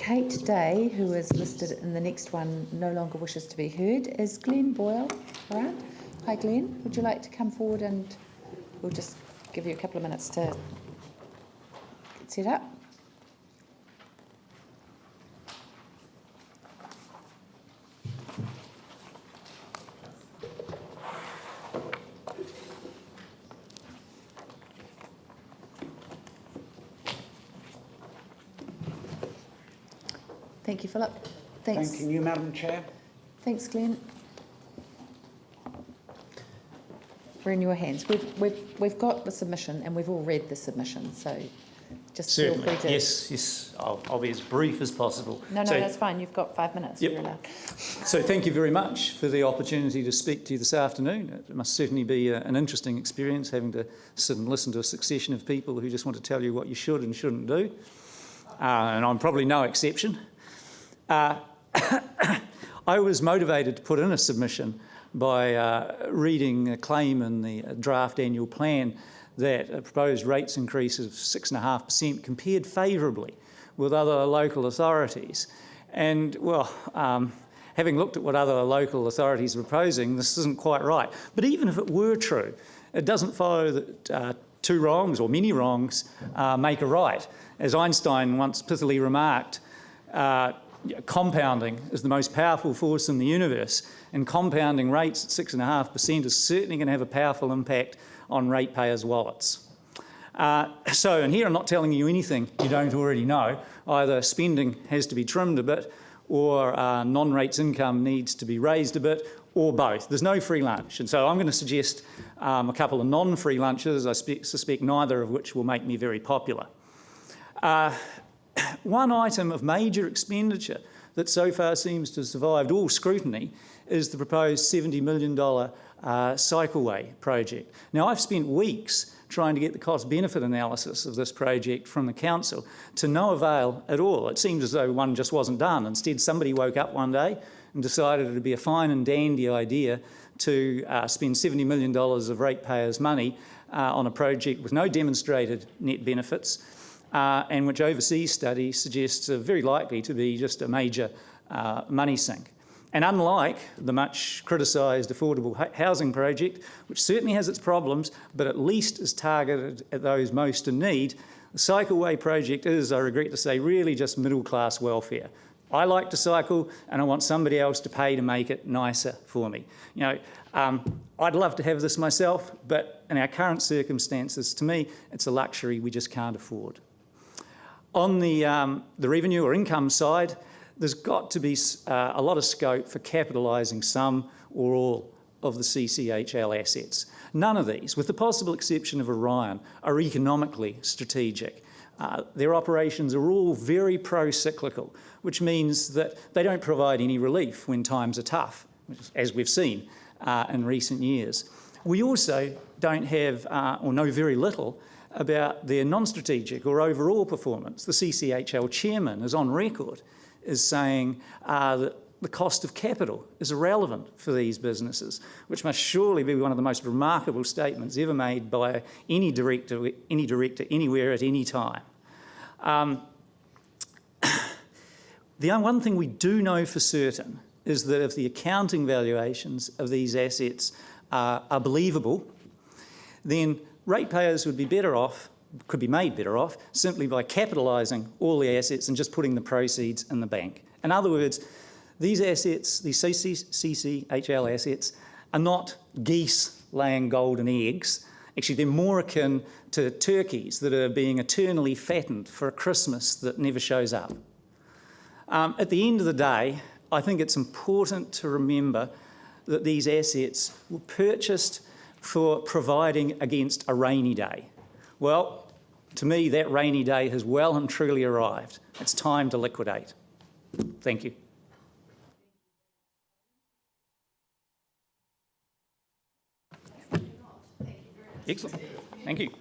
Kate Day, who is listed in the next one, no longer wishes to be heard. Is Glenn Boyle around? Hi Glenn, would you like to come forward, and we'll just give you a couple of minutes to get set up. Thank you, Philip. Thanks. Thank you, Madam Chair. Thanks, Glenn. We're in your hands. We've got the submission, and we've all read the submission, so just certainly feel free to... Yes. I'll be as brief as possible. No, that's fine. You've got 5 minutes. Yep. You're allowed. So thank you very much for the opportunity to speak to you this afternoon. It must certainly be an interesting experience, having to sit and listen to a succession of people who just want to tell you what you should and shouldn't do. And I'm probably no exception. I was motivated to put in a submission by reading a claim in the draft annual plan that a proposed rates increase of 6.5% compared favourably with other local authorities. And, well, having looked at what other local authorities are proposing, this isn't quite right. But even if it were true, it doesn't follow that two wrongs or many wrongs make a right. As Einstein once pithily remarked, compounding is the most powerful force in the universe, and compounding rates at 6.5% is certainly going to have a powerful impact on ratepayers' wallets. And here I'm not telling you anything you don't already know. Either spending has to be trimmed a bit, or non-rates income needs to be raised a bit, or both. There's no free lunch. And so I'm going to suggest a couple of non-free lunches, I suspect neither of which will make me very popular. One item of major expenditure that so far seems to have survived all scrutiny is the proposed $70 million cycleway project. Now, I've spent weeks trying to get the cost-benefit analysis of this project from the council to no avail at all. It seems as though one just wasn't done. Instead, somebody woke up one day and decided it would be a fine and dandy idea to spend $70 million of ratepayers' money on a project with no demonstrated net benefits, and which overseas study suggests are very likely to be just a major money sink. And unlike the much criticised affordable housing project, which certainly has its problems, but at least is targeted at those most in need, the cycleway project is, I regret to say, really just middle-class welfare. I like to cycle, and I want somebody else to pay to make it nicer for me. You know, I'd love to have this myself, but in our current circumstances, to me, it's a luxury we just can't afford. On the revenue or income side, there's got to be a lot of scope for capitalising some or all of the CCHL assets. None of these, with the possible exception of Orion, are economically strategic. Their operations are all very pro-cyclical, which means that they don't provide any relief when times are tough, as we've seen in recent years. We also don't have, or know very little, about their non-strategic or overall performance. The CCHL chairman is on record as saying that the cost of capital is irrelevant for these businesses, which must surely be one of the most remarkable statements ever made by any director anywhere at any time. The one thing we do know for certain is that if the accounting valuations of these assets are believable, then ratepayers would be better off, could be made better off, simply by capitalising all the assets and just putting the proceeds in the bank. In other words, these assets, these CCHL assets, are not geese laying golden eggs. Actually, they're more akin to turkeys that are being eternally fattened for a Christmas that never shows up. At the end of the day, I think it's important to remember that these assets were purchased for providing against a rainy day. Well, to me, that rainy day has well and truly arrived. It's time to liquidate. Thank you. Excellent. Thank you.